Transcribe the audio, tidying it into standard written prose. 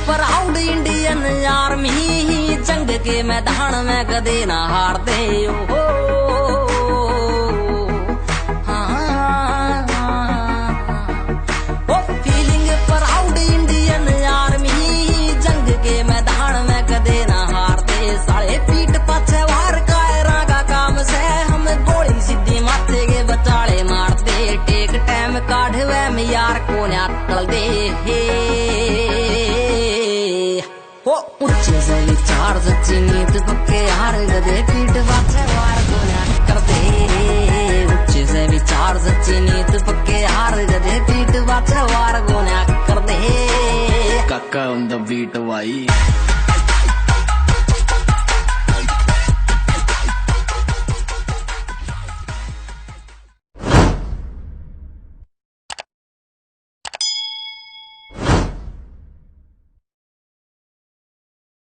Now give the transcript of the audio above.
Proud Indian army, जंग के मैदान में कदे ना हारते हो। फीलिंग प्राउड इंडियन आर्मी, जंग के मैदान में कदे ना हारते। साले पीठ पाछे वार कायरा का काम से, हम गोली सीधी माथे के बचाले मारते। टेक टाइम काढ़वे में यार को ना टल दे। ऊंचे से विचार सच्ची नीत पक्के हार गदे, पीठ पाछे वार को ना कर दे। ऊंचे से विचार सच्ची नीत पक्के हार गदे, पीठ पाछे वार को ना कर दे। काका on the beat भाई।